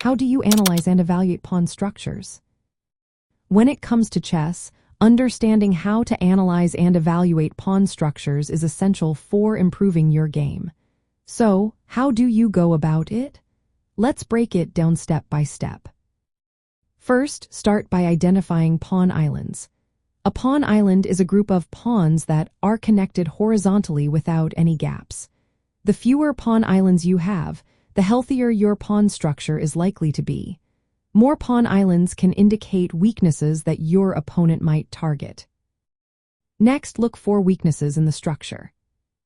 How do you analyze and evaluate pawn structures? When it comes to chess, understanding how to analyze and evaluate pawn structures is essential for improving your game. So, how do you go about it? Let's break it down step by step. First, start by identifying pawn islands. A pawn island is a group of pawns that are connected horizontally without any gaps. The fewer pawn islands you have, the healthier your pawn structure is likely to be. More pawn islands can indicate weaknesses that your opponent might target. Next, look for weaknesses in the structure.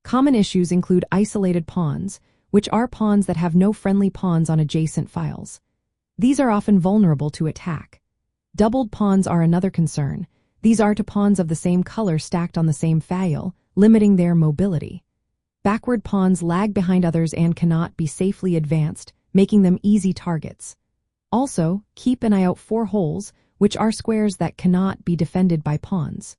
Common issues include isolated pawns, which are pawns that have no friendly pawns on adjacent files. These are often vulnerable to attack. Doubled pawns are another concern. These are two pawns of the same color stacked on the same file, limiting their mobility. Backward pawns lag behind others and cannot be safely advanced, making them easy targets. Also, keep an eye out for holes, which are squares that cannot be defended by pawns.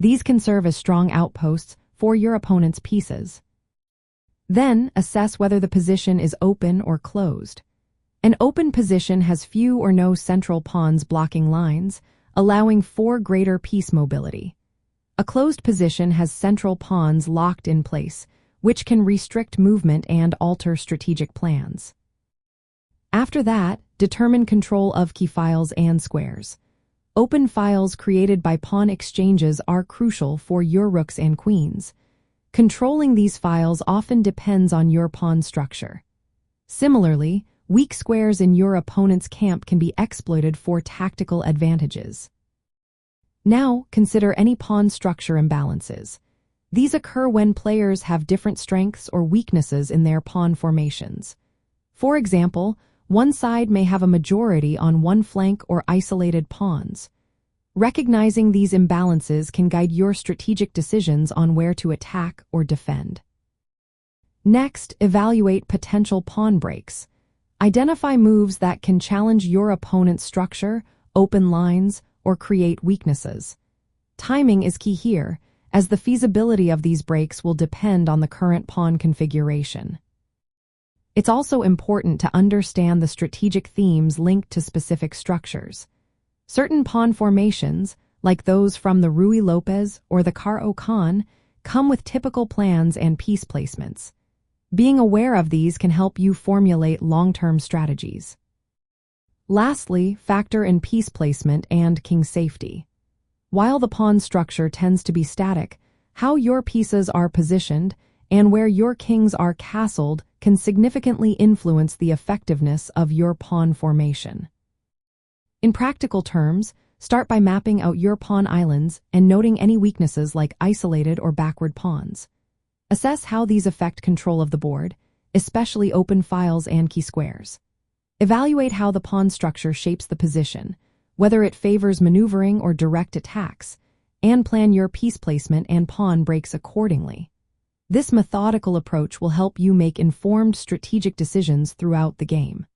These can serve as strong outposts for your opponent's pieces. Then, assess whether the position is open or closed. An open position has few or no central pawns blocking lines, allowing for greater piece mobility. A closed position has central pawns locked in place, which can restrict movement and alter strategic plans. After that, determine control of key files and squares. Open files created by pawn exchanges are crucial for your rooks and queens. Controlling these files often depends on your pawn structure. Similarly, weak squares in your opponent's camp can be exploited for tactical advantages. Now, consider any pawn structure imbalances. These occur when players have different strengths or weaknesses in their pawn formations. For example, one side may have a majority on one flank or isolated pawns. Recognizing these imbalances can guide your strategic decisions on where to attack or defend. Next, evaluate potential pawn breaks. Identify moves that can challenge your opponent's structure, open lines, or create weaknesses. Timing is key here, as the feasibility of these breaks will depend on the current pawn configuration. It's also important to understand the strategic themes linked to specific structures. Certain pawn formations, like those from the Ruy Lopez or the Khan, come with typical plans and piece placements. Being aware of these can help you formulate long-term strategies. Lastly, factor in piece placement and king safety. While the pawn structure tends to be static, how your pieces are positioned and where your kings are castled can significantly influence the effectiveness of your pawn formation. In practical terms, start by mapping out your pawn islands and noting any weaknesses like isolated or backward pawns. Assess how these affect control of the board, especially open files and key squares. Evaluate how the pawn structure shapes the position, whether it favors maneuvering or direct attacks, and plan your piece placement and pawn breaks accordingly. This methodical approach will help you make informed strategic decisions throughout the game.